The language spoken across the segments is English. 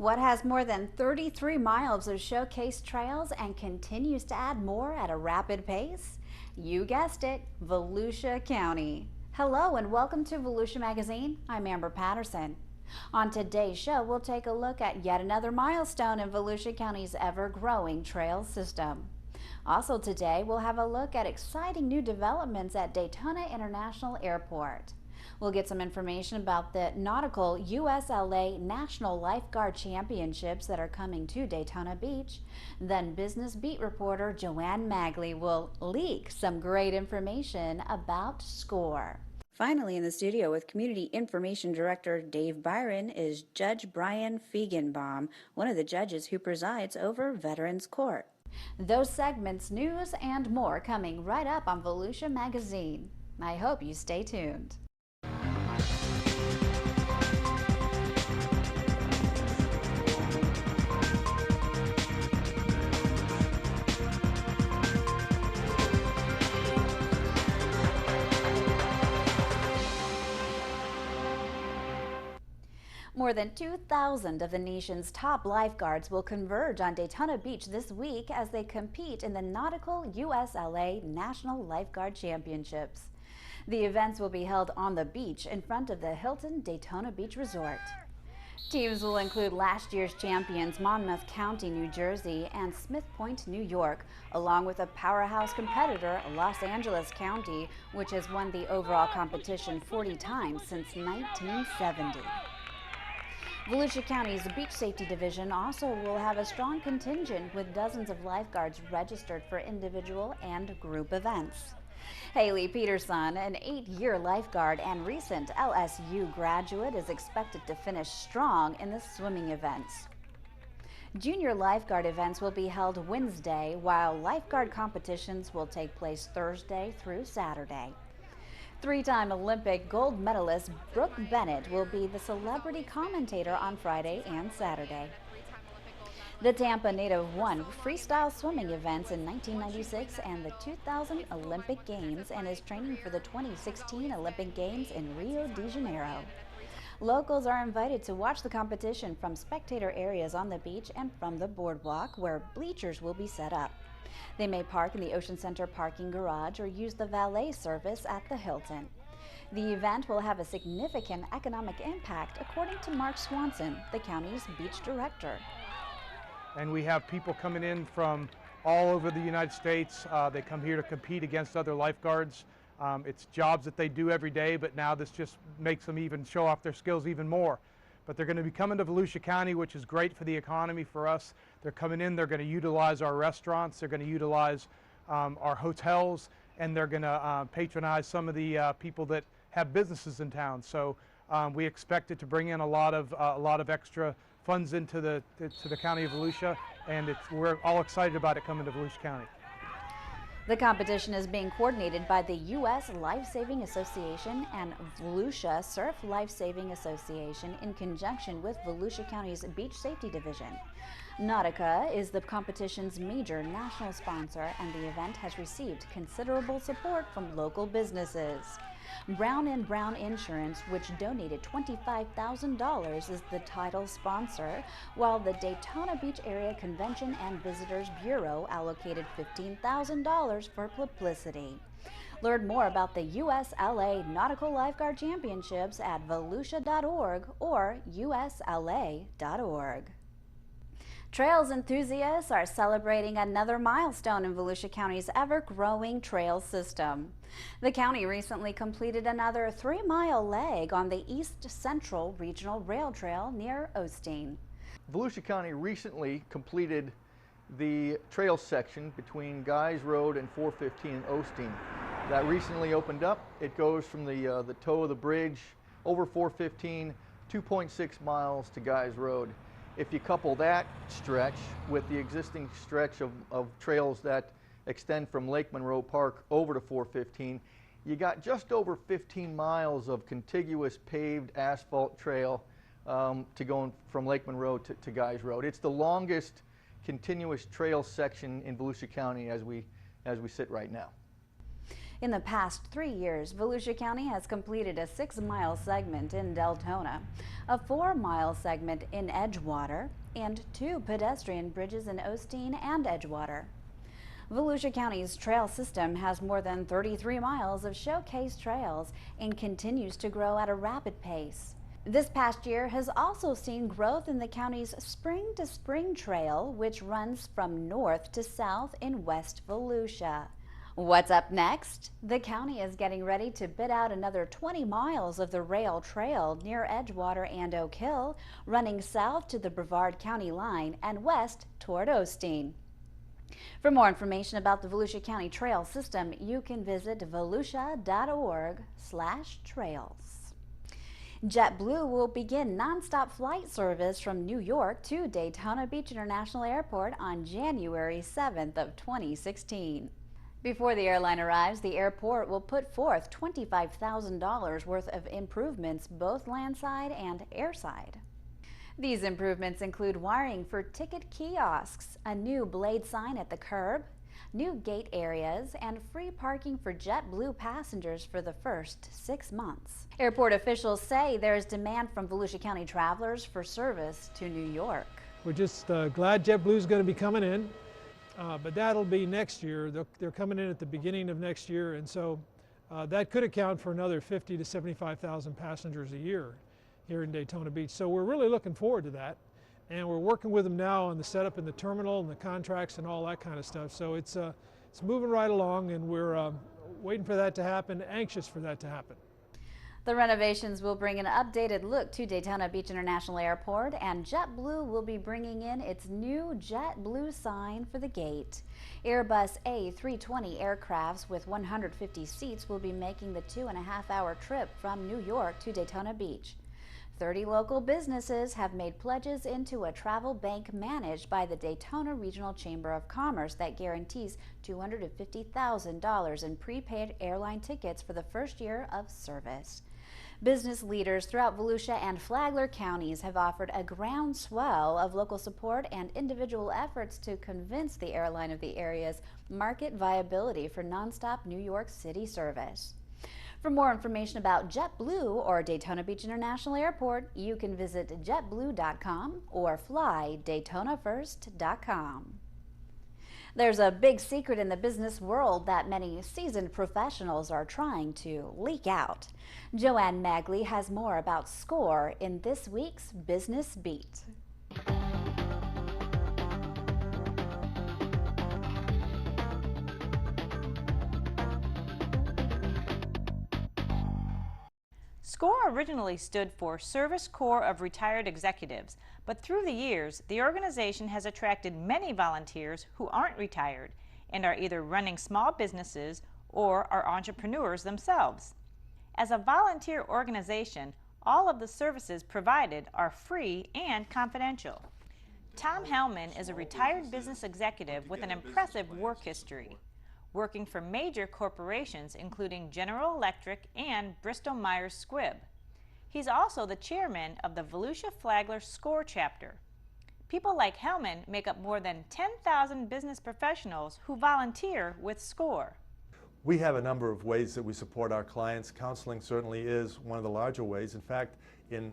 What has more than 33 miles of showcase trails and continues to add more at a rapid pace? You guessed it, Volusia County. Hello and welcome to Volusia Magazine. I'm Amber Patterson. On today's show, we'll take a look at yet another milestone in Volusia County's ever-growing trail system. Also today, we'll have a look at exciting new developments at Daytona International Airport. We'll get some information about the nautical USLA National Lifeguard Championships that are coming to Daytona Beach. Then business beat reporter Joanne Magley will leak some great information about SCORE. Finally, in the studio with Community Information Director Dave Bryan is Judge Bryan Feigenbaum, one of the judges who presides over Veterans Court. Those segments, news, and more coming right up on Volusia Magazine. I hope you stay tuned. More than 2,000 of the nation's top lifeguards will converge on Daytona Beach this week as they compete in the nautical USLA National Lifeguard Championships. The events will be held on the beach in front of the Hilton Daytona Beach Resort. Teams will include last year's champions Monmouth County, New Jersey and Smith Point, New York, along with a powerhouse competitor, Los Angeles County, which has won the overall competition 40 times since 1970. Volusia County's Beach Safety Division also will have a strong contingent with dozens of lifeguards registered for individual and group events. Haley Peterson, an 8-year lifeguard and recent LSU graduate, is expected to finish strong in the swimming events. Junior lifeguard events will be held Wednesday, while lifeguard competitions will take place Thursday through Saturday. Three-time Olympic gold medalist Brooke Bennett will be the celebrity commentator on Friday and Saturday. The Tampa native won freestyle swimming events in 1996 and the 2000 Olympic Games and is training for the 2016 Olympic Games in Rio de Janeiro. Locals are invited to watch the competition from spectator areas on the beach and from the boardwalk where bleachers will be set up. They may park in the Ocean Center parking garage or use the valet service at the Hilton. The event will have a significant economic impact, according to Mark Swanson, the county's beach director. And we have people coming in from all over the United States. They come here to compete against other lifeguards. It's jobs that they do every day, but now this just makes them even show off their skills even more. But they're going to be coming to Volusia County, which is great for the economy for us. They're coming in, they're going to utilize our restaurants, they're going to utilize our hotels, and they're going to patronize some of the people that have businesses in town. So we expect it to bring in a lot of extra funds into the county of Volusia, and we're all excited about it coming to Volusia County. The competition is being coordinated by the U.S. Life Saving Association and Volusia Surf Life Saving Association in conjunction with Volusia County's Beach Safety Division. Nautica is the competition's major national sponsor, and the event has received considerable support from local businesses. Brown & Brown Insurance, which donated $25,000, is the title sponsor, while the Daytona Beach Area Convention and Visitors Bureau allocated $15,000 for publicity. Learn more about the USLA Nautical Lifeguard Championships at volusia.org or usla.org. Trails enthusiasts are celebrating another milestone in Volusia County's ever-growing trail system. The county recently completed another 3-mile leg on the East Central Regional Rail Trail near Osteen. Volusia County recently completed the trail section between Guys Road and 415 in Osteen. That recently opened up. It goes from the toe of the bridge over 415, 2.6 miles to Guys Road. If you couple that stretch with the existing stretch of trails that extend from Lake Monroe Park over to 415, you got just over 15 miles of contiguous paved asphalt trail to go from Lake Monroe to Guys Road. It's the longest continuous trail section in Volusia County as we sit right now. In the past 3 years, Volusia County has completed a 6-mile segment in Deltona, a 4-mile segment in Edgewater, and 2 pedestrian bridges in Osteen and Edgewater. Volusia County's trail system has more than 33 miles of showcase trails and continues to grow at a rapid pace. This past year has also seen growth in the county's Spring to Spring Trail, which runs from north to south in West Volusia. What's up next? The county is getting ready to bid out another 20 miles of the rail trail near Edgewater and Oak Hill, running south to the Brevard County line and west toward Osteen. For more information about the Volusia County Trail System, you can visit volusia.org/trails. JetBlue will begin nonstop flight service from New York to Daytona Beach International Airport on January 7th of 2016. Before the airline arrives, the airport will put forth $25,000 worth of improvements both landside and airside. These improvements include wiring for ticket kiosks, a new blade sign at the curb, new gate areas, and free parking for JetBlue passengers for the first 6 months. Airport officials say there is demand from Volusia County travelers for service to New York. We're just glad JetBlue is going to be coming in, but that'll be next year. They're coming in at the beginning of next year, and so that could account for another 50,000 to 75,000 passengers a year here in Daytona Beach. So we're really looking forward to that, and we're working with them now on the setup in the terminal and the contracts and all that kind of stuff. So it's moving right along, and we're waiting for that to happen, anxious for that to happen. The renovations will bring an updated look to Daytona Beach International Airport, and JetBlue will be bringing in its new JetBlue sign for the gate. Airbus A320 aircrafts with 150 seats will be making the 2.5-hour trip from New York to Daytona Beach. 30 local businesses have made pledges into a travel bank managed by the Daytona Regional Chamber of Commerce that guarantees $250,000 in prepaid airline tickets for the first year of service. Business leaders throughout Volusia and Flagler counties have offered a groundswell of local support and individual efforts to convince the airline of the area's market viability for nonstop New York City service. For more information about JetBlue or Daytona Beach International Airport, you can visit jetblue.com or flydaytonafirst.com. There's a big secret in the business world that many seasoned professionals are trying to leak out. Joanne Magley has more about SCORE in this week's Business Beat. SCORE originally stood for Service Corps of Retired Executives, but through the years, the organization has attracted many volunteers who aren't retired and are either running small businesses or are entrepreneurs themselves. As a volunteer organization, all of the services provided are free and confidential. Tom Hellman is a retired business executive with an impressive work history, working for major corporations including General Electric and Bristol-Myers Squibb. He's also the chairman of the Volusia Flagler SCORE chapter. People like Hellman make up more than 10,000 business professionals who volunteer with SCORE. We have a number of ways that we support our clients. Counseling certainly is one of the larger ways. In fact, in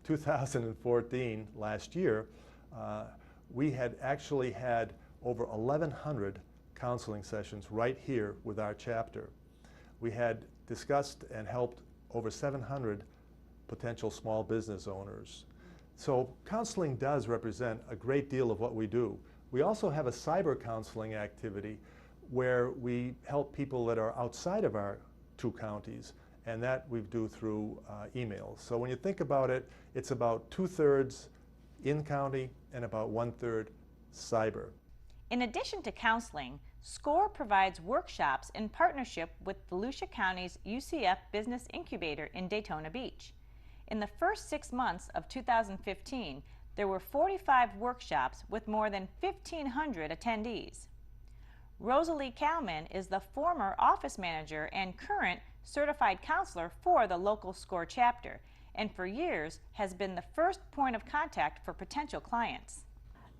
2014, last year, we had actually had over 1,100 counseling sessions right here with our chapter. We had discussed and helped over 700 potential small business owners. So counseling does represent a great deal of what we do. We also have a cyber counseling activity where we help people that are outside of our 2 counties, and that we do through emails. So when you think about it, it's about 2/3 in-county and about 1/3 cyber. In addition to counseling, SCORE provides workshops in partnership with Volusia County's UCF Business Incubator in Daytona Beach. In the first 6 months of 2015, there were 45 workshops with more than 1,500 attendees. Rosalie Kalman is the former office manager and current certified counselor for the local SCORE chapter, and for years has been the first point of contact for potential clients.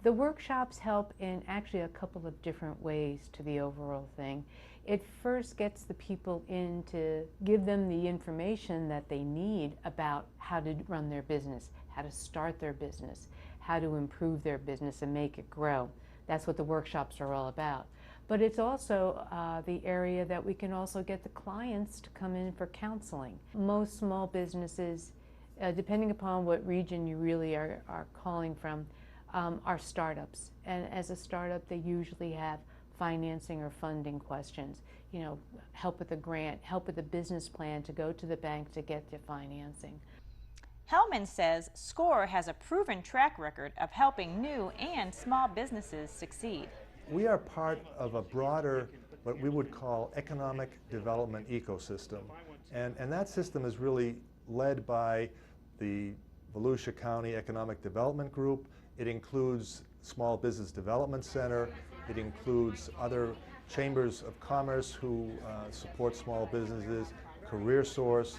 The workshops help in actually a couple of different ways to the overall thing. It first gets the people in to give them the information that they need about how to run their business, how to start their business, how to improve their business and make it grow. That's what the workshops are all about. But it's also the area that we can also get the clients to come in for counseling. Most small businesses, depending upon what region you really are calling from, are startups. And as a startup, they usually have financing or funding questions. You know, help with a grant, help with a business plan to go to the bank to get the financing. Hellman says SCORE has a proven track record of helping new and small businesses succeed. We are part of a broader, what we would call economic development ecosystem. And that system is really led by the Volusia County Economic Development Group. It includes Small Business Development Center. It includes other chambers of commerce who support small businesses, Career Source,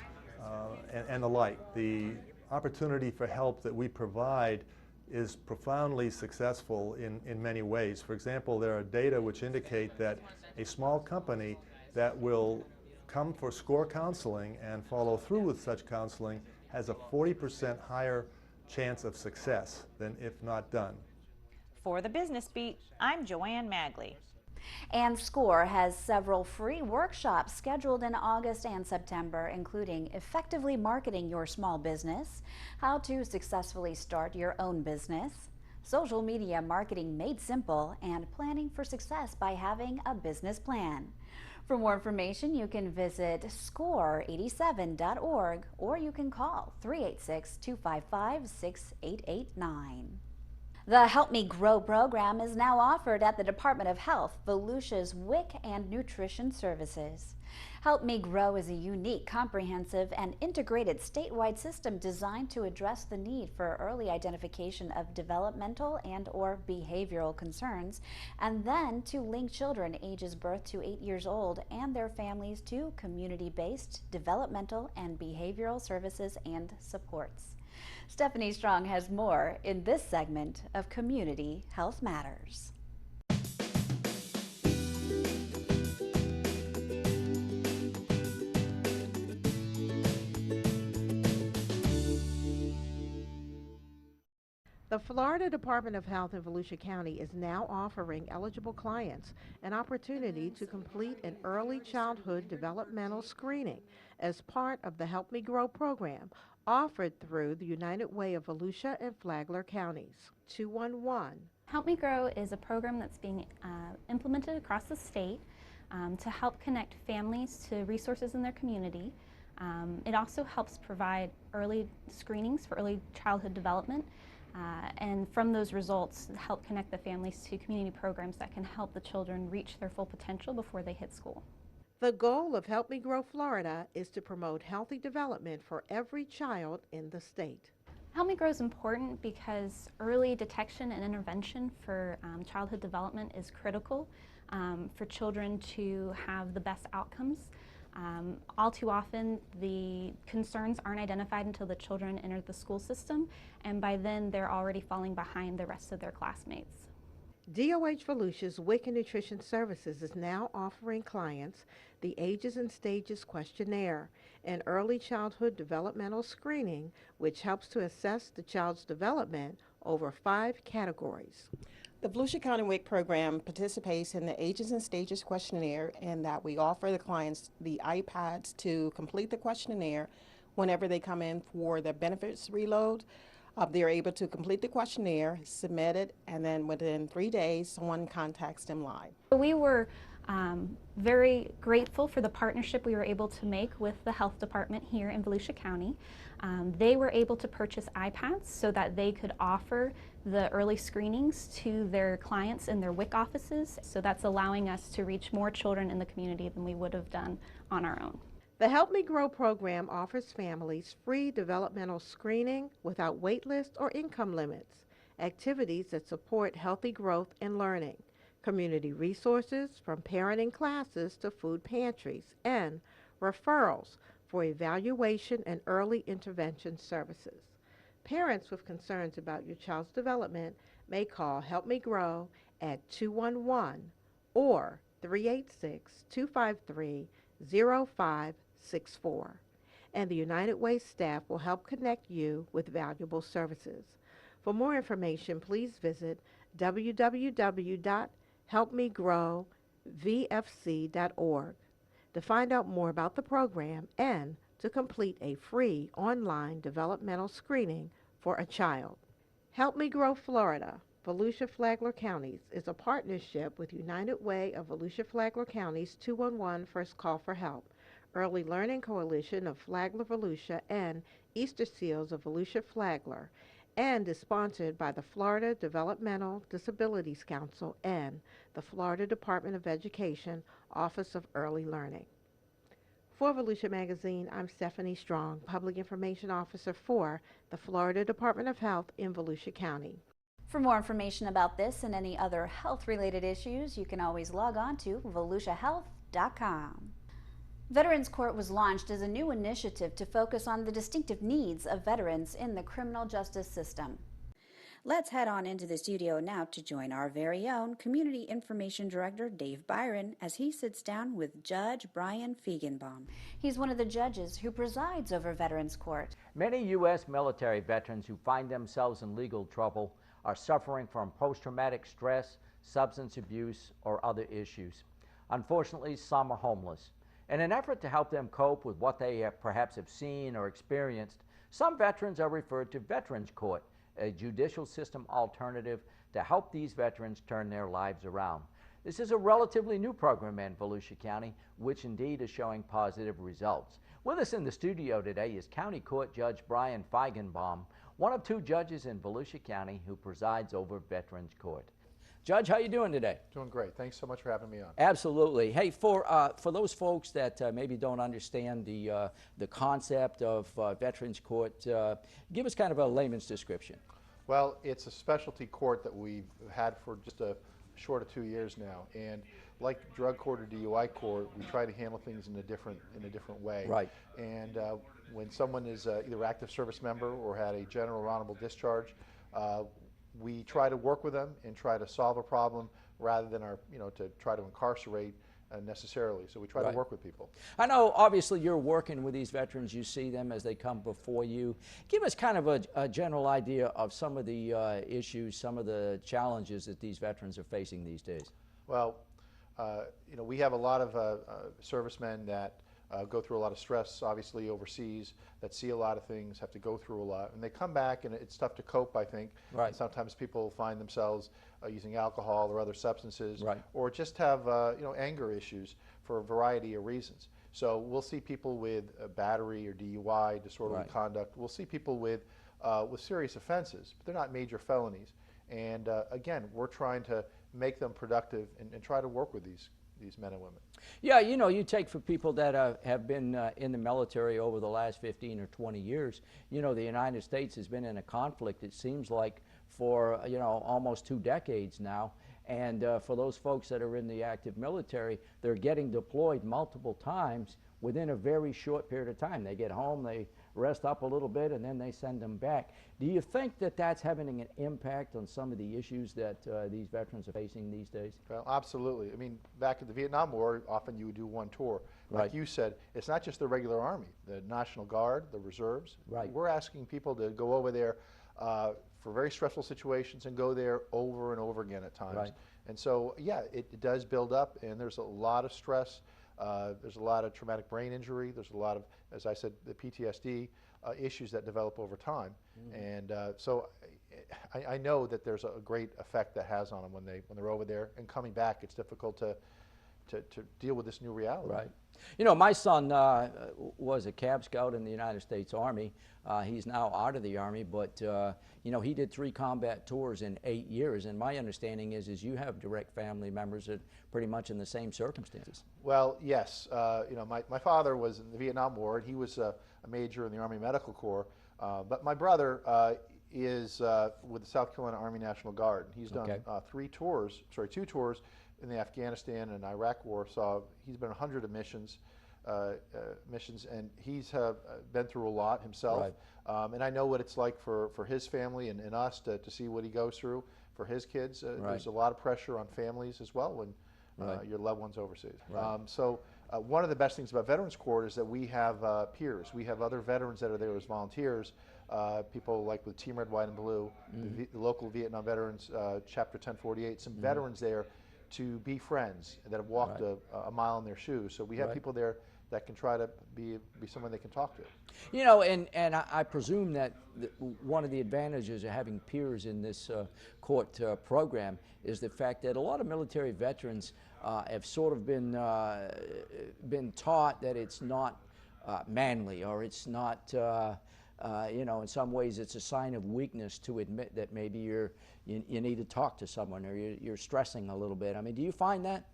and the like. The opportunity for help that we provide is profoundly successful in many ways. For example, there are data which indicate that a small company that will come for SCORE counseling and follow through with such counseling has a 40% higher chance of success than if not done. For the Business Beat, I'm Joanne Magley. And SCORE has several free workshops scheduled in August and September, including effectively marketing your small business, how to successfully start your own business, social media marketing made simple, and planning for success by having a business plan. For more information, you can visit score87.org or you can call 386-255-6889. The Help Me Grow program is now offered at the Department of Health, Volusia's WIC and Nutrition Services. Help Me Grow is a unique, comprehensive, and integrated statewide system designed to address the need for early identification of developmental and/or behavioral concerns, and then to link children ages birth to 8 years old and their families to community-based developmental and behavioral services and supports. Stephanie Strong has more in this segment of Community Health Matters. The Florida Department of Health in Volusia County is now offering eligible clients an opportunity to complete an early childhood developmental screening as part of the Help Me Grow program offered through the United Way of Volusia and Flagler counties. 211. Help Me Grow is a program that's being implemented across the state to help connect families to resources in their community. It also helps provide early screenings for early childhood development. And from those results, help connect the families to community programs that can help the children reach their full potential before they hit school. The goal of Help Me Grow Florida is to promote healthy development for every child in the state. Help Me Grow is important because early detection and intervention for childhood development is critical for children to have the best outcomes. All too often, the concerns aren't identified until the children enter the school system, and by then they're already falling behind the rest of their classmates. DOH Volusia's WIC and Nutrition Services is now offering clients the Ages and Stages Questionnaire, an early childhood developmental screening which helps to assess the child's development over 5 categories. The Volusia County WIC program participates in the Ages and Stages Questionnaire in that we offer the clients the iPads to complete the questionnaire whenever they come in for the benefits reload. They're able to complete the questionnaire, submit it, and then within 3 days, someone contacts them live. We were very grateful for the partnership we were able to make with the health department here in Volusia County. They were able to purchase iPads so that they could offer the early screenings to their clients in their WIC offices. So that's allowing us to reach more children in the community than we would have done on our own. The Help Me Grow program offers families free developmental screening without wait lists or income limits, activities that support healthy growth and learning, community resources from parenting classes to food pantries, and referrals for evaluation and early intervention services. Parents with concerns about your child's development may call Help Me Grow at 211 or 386-253-0564. And the United Way staff will help connect you with valuable services. For more information, please visit www.helpmegrowvfc.org to find out more about the program and to complete a free online developmental screening for a child. Help Me Grow Florida, Volusia Flagler Counties is a partnership with United Way of Volusia Flagler Counties 211 First Call for Help, Early Learning Coalition of Flagler Volusia, and Easter Seals of Volusia Flagler, and is sponsored by the Florida Developmental Disabilities Council and the Florida Department of Education Office of Early Learning. For Volusia Magazine, I'm Stephanie Strong, Public Information Officer for the Florida Department of Health in Volusia County. For more information about this and any other health-related issues, you can always log on to volusiahealth.com. Veterans Court was launched as a new initiative to focus on the distinctive needs of veterans in the criminal justice system. Let's head on into the studio now to join our very own Community Information Director, Dave Bryan, as he sits down with Judge Bryan Feigenbaum. He's one of the judges who presides over Veterans Court. Many U.S. military veterans who find themselves in legal trouble are suffering from post-traumatic stress, substance abuse, or other issues. Unfortunately, some are homeless. In an effort to help them cope with what they perhaps have seen or experienced, some veterans are referred to Veterans Court, a judicial system alternative to help these veterans turn their lives around. This is a relatively new program in Volusia County, which indeed is showing positive results. With us in the studio today is County Court Judge Bryan Feigenbaum, one of two judges in Volusia County who presides over Veterans Court. Judge, how you doing today? Doing great. Thanks so much for having me on. Absolutely. Hey, for those folks that maybe don't understand the concept of Veterans Court, give us kind of a layman's description. Well, it's a specialty court that we've had for just a short of 2 years now, and like drug court or DUI court, we try to handle things in a different way. Right. And when someone is either active service member or had a general or honorable discharge, we try to work with them and try to solve a problem rather than to try to incarcerate necessarily. So we try to work with people. I know obviously you're working with these veterans, you see them as they come before you. Give us kind of a general idea of some of the issues, some of the challenges that these veterans are facing these days. Well, we have a lot of servicemen that go through a lot of stress, obviously overseas, that see a lot of things, have to go through a lot, and they come back and it's tough to cope, I think. Right. And sometimes people find themselves using alcohol or other substances, right, or just have anger issues for a variety of reasons. So we'll see people with battery or DUI, disorderly right, conduct. We'll see people with serious offenses, but they're not major felonies. And again, we're trying to make them productive and try to work with these men and women. Yeah, you take for people that have been in the military over the last 15 or 20 years, the United States has been in a conflict, it seems like, for, almost 2 decades now. And for those folks that are in the active military, they're getting deployed multiple times within a very short period of time. They get home, they rest up a little bit, and then they send them back. Do you think that that's having an impact on some of the issues that these veterans are facing these days? Well, absolutely. I mean, back at the Vietnam War, often you would do one tour. Like right, you said, it's not just the regular Army, the National Guard, the reserves. Right. We're asking people to go over there for very stressful situations and go there over and over again at times. Right. And so, yeah, it does build up, and there's a lot of stress. There's a lot of traumatic brain injury. There's a lot of, as I said, the PTSD issues that develop over time. And so I know that there's a great effect that has on them when they're over there. And coming back, it's difficult to deal with this new reality. Right. My son was a Cab Scout in the United States Army. He's now out of the Army, but he did 3 combat tours in 8 years, and my understanding is you have direct family members that are pretty much in the same circumstances. Well, yes. My father was in the Vietnam War, and he was a major in the Army Medical Corps, but my brother is with the South Carolina Army National Guard. He's done 2 tours in the Afghanistan and Iraq War. So he's been 100 missions, missions, and he's been through a lot himself. Right. And I know what it's like for his family and us to see what he goes through for his kids. Right. There's a lot of pressure on families as well when your loved one's overseas. Right. One of the best things about Veterans Court is that we have peers. We have other veterans that are there as volunteers, people like with Team Red, White, and Blue, the local Vietnam veterans, Chapter 1048, some veterans there to be friends that have walked a mile in their shoes. So we have people there that can try to be someone they can talk to. You know, and I presume that one of the advantages of having peers in this court program is the fact that a lot of military veterans have sort of been taught that it's not manly, or it's not, you know, in some ways it's a sign of weakness to admit that maybe you need to talk to someone, or you're stressing a little bit. I mean, do you find that?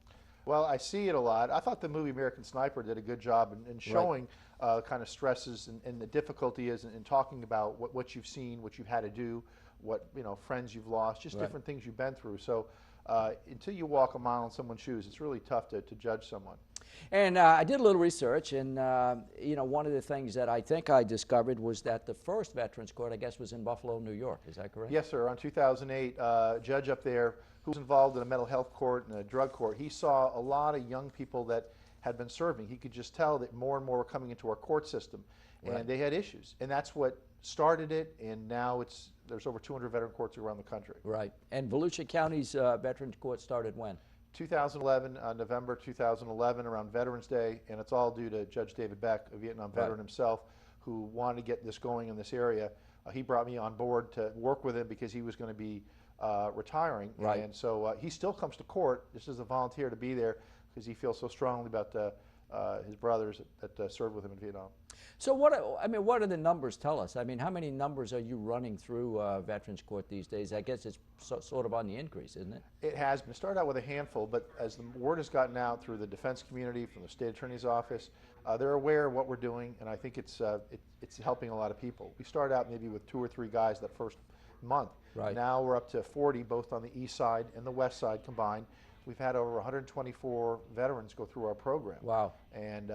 Well, I see it a lot. I thought the movie American Sniper did a good job in showing kind of stresses and the difficulty is in talking about what you've seen, what you've had to do, what friends you've lost, just different things you've been through. So until you walk a mile in someone's shoes, it's really tough to judge someone. And I did a little research, and you know, one of the things that I think I discovered was that the first Veterans Court, I guess, was in Buffalo, New York. Is that correct? Yes, sir. On 2008, a judge up there who was involved in a mental health court and a drug court, he saw a lot of young people that had been serving. He could just tell that more and more were coming into our court system, and they had issues. And that's what started it, and now there's over 200 veteran courts around the country. Right. And Volusia County's Veterans Court started when? 2011, November 2011, around Veterans Day, and it's all due to Judge David Beck, a Vietnam veteran himself, who wanted to get this going in this area. He brought me on board to work with him because he was going to be retiring, and so he still comes to court just as a volunteer to be there because he feels so strongly about his brothers that served with him in Vietnam. So what do the numbers tell us? I mean, how many numbers are you running through Veterans Court these days? I guess it's sort of on the increase, isn't it? It has been. It started out with a handful, but as the word has gotten out through the defense community, from the state attorney's office, they're aware of what we're doing, and I think it's helping a lot of people. We started out maybe with 2 or 3 guys that first month. Right. Now we're up to 40, both on the east side and the west side combined. We've had over 124 veterans go through our program. Wow. And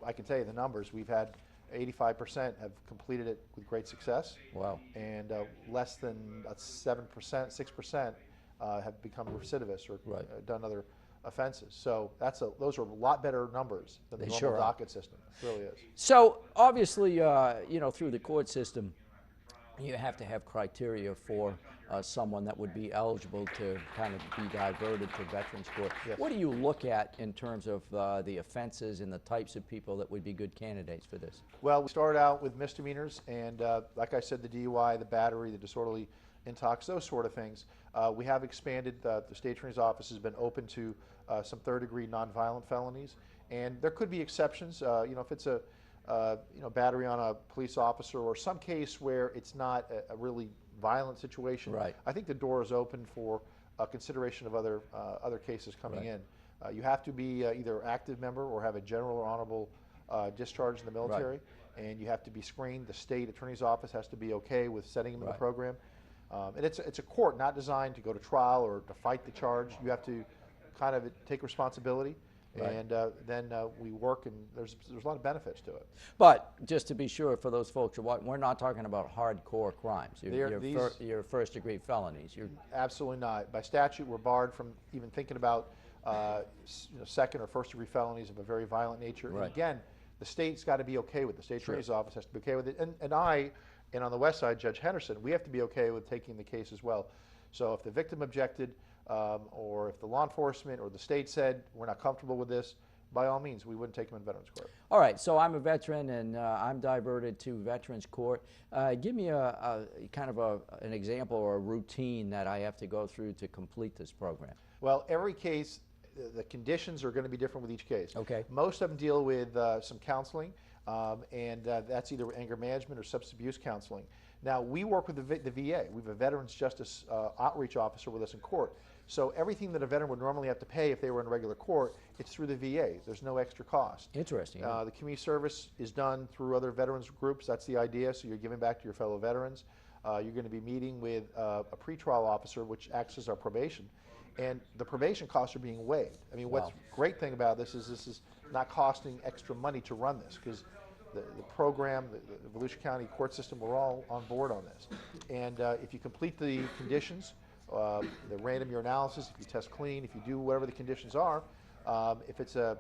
I can tell you the numbers. We've had 85% have completed it with great success. Wow. And less than 7%, 6% have become recidivists or done other offenses. So those are a lot better numbers than the normal docket system. It really is. So obviously, you know, through the court system, you have to have criteria for someone that would be eligible to kind of be diverted to Veterans Court. Yes. What do you look at in terms of the offenses and the types of people that would be good candidates for this? Well, we started out with misdemeanors, and like I said, the DUI, the battery, the disorderly intox, those sort of things. We have expanded. The state attorney's office has been open to some third-degree nonviolent felonies, and there could be exceptions. You know, if it's a battery on a police officer or some case where it's not a really violent situation, I think the door is open for consideration of other cases coming in. You have to be either an active member or have a general or honorable discharge in the military, and you have to be screened. The state attorney's office has to be okay with setting them in the program. And it's a court not designed to go to trial or to fight the charge. You have to kind of take responsibility. And then we work, and there's a lot of benefits to it. But just to be sure, for those folks who watch, we're not talking about hardcore crimes. You're first-degree felonies. Absolutely not. By statute, we're barred from even thinking about second or first-degree felonies of a very violent nature. And again, the state's got to be okay with it. The state attorney's office has to be okay with it. And on the west side, Judge Henderson, we have to be okay with taking the case as well. So if the victim objected, or if the law enforcement or the state said we're not comfortable with this, by all means, we wouldn't take them in Veterans Court. All right, so I'm a veteran and I'm diverted to Veterans Court. Give me a kind of an example or a routine that I have to go through to complete this program. Well, every case, the conditions are going to be different with each case. Okay. Most of them deal with some counseling, and that's either anger management or substance abuse counseling. Now, we work with the VA. We have a Veterans Justice Outreach Officer with us in court. So everything that a veteran would normally have to pay if they were in regular court, it's through the VA. There's no extra cost. Interesting. The community service is done through other veterans groups. That's the idea. So you're giving back to your fellow veterans. you're going to be meeting with a pretrial officer, which acts as our probation, and the probation costs are being waived. I mean, what's great thing about this is not costing extra money to run this, because the program, the Volusia County court system, we're all on board on this. And if you complete the conditions, the random urinalysis, if you test clean, if you do whatever the conditions are, if it's a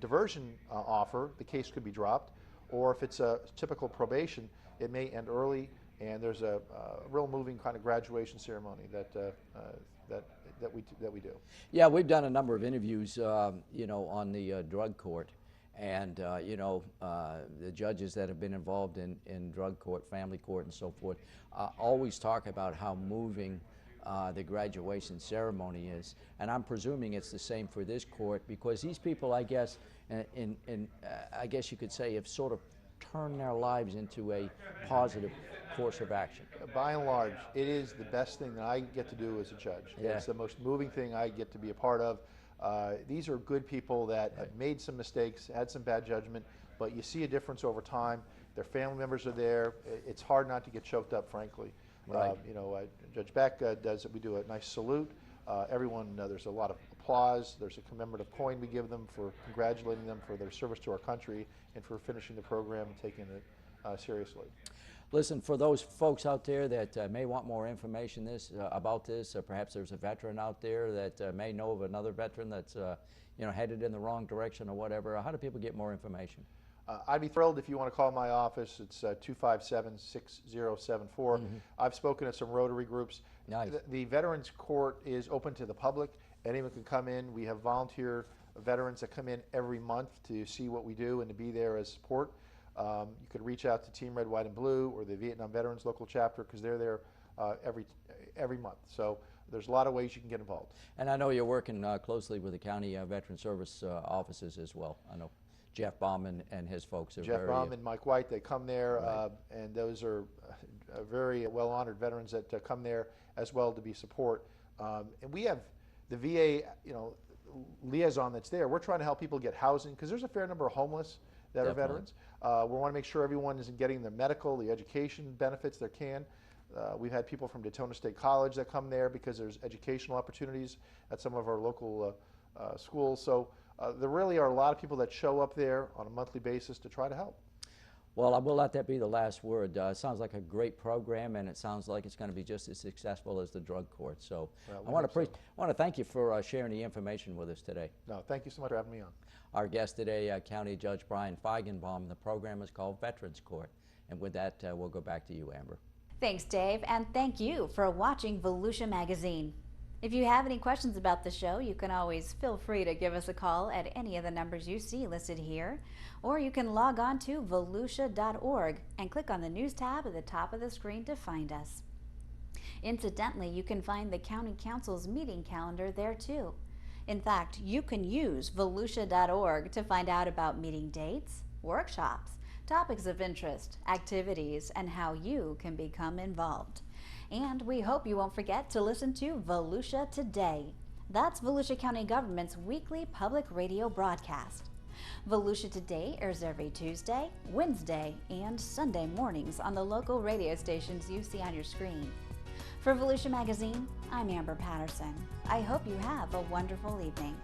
diversion offer, the case could be dropped, or if it's a typical probation, it may end early, and there's a real moving kind of graduation ceremony that we do. Yeah, we've done a number of interviews, you know, on the drug court, and you know, the judges that have been involved in drug court, family court, and so forth, always talk about how moving the graduation ceremony is, and I'm presuming it's the same for this court, because these people, I guess, I guess you could say, have sort of turned their lives into a positive course of action. By and large, it is the best thing that I get to do as a judge. Yeah. It's the most moving thing I get to be a part of. These are good people that have made some mistakes, had some bad judgment, but you see a difference over time. Their family members are there. It's hard not to get choked up, frankly. Right. You know, Judge Beck does it. We do a nice salute. Everyone, there's a lot of applause. There's a commemorative coin we give them for congratulating them for their service to our country and for finishing the program and taking it seriously. Listen, for those folks out there that may want more information about this, perhaps there's a veteran out there that may know of another veteran that's you know, headed in the wrong direction or whatever, how do people get more information? I'd be thrilled if you want to call my office. It's 257-6074. I've spoken at some Rotary groups. Nice. The Veterans Court is open to the public. Anyone can come in. We have volunteer veterans that come in every month to see what we do and to be there as support. You could reach out to Team Red, White, and Blue or the Vietnam Veterans Local Chapter, because they're there every month. So there's a lot of ways you can get involved. And I know you're working closely with the county Veteran Service offices as well. I know Jeff Baum and his folks are Jeff Baum and Mike White, they come there, right. And those are very well-honored veterans that come there as well to be support. And we have the VA, you know, liaison that's there. We're trying to help people get housing, because there's a fair number of homeless that are veterans. We want to make sure everyone is getting the medical, the education benefits they can. We've had people from Daytona State College that come there because there's educational opportunities at some of our local schools. So there really are a lot of people that show up there on a monthly basis to try to help. Well, I will let that be the last word. It sounds like a great program, and it sounds like it's going to be just as successful as the drug court. So I want to thank you for sharing the information with us today. No, thank you so much for having me on. Our guest today, County Judge Bryan Feigenbaum. The program is called Veterans Court. And with that, we'll go back to you, Amber. Thanks, Dave, and thank you for watching Volusia Magazine. If you have any questions about the show, you can always feel free to give us a call at any of the numbers you see listed here, or you can log on to volusia.org and click on the news tab at the top of the screen to find us. Incidentally, you can find the County Council's meeting calendar there too. In fact, you can use volusia.org to find out about meeting dates, workshops, topics of interest, activities, and how you can become involved. And we hope you won't forget to listen to Volusia Today. That's Volusia County Government's weekly public radio broadcast. Volusia Today airs every Tuesday, Wednesday, and Sunday mornings on the local radio stations you see on your screen. For Volusia Magazine, I'm Amber Patterson. I hope you have a wonderful evening.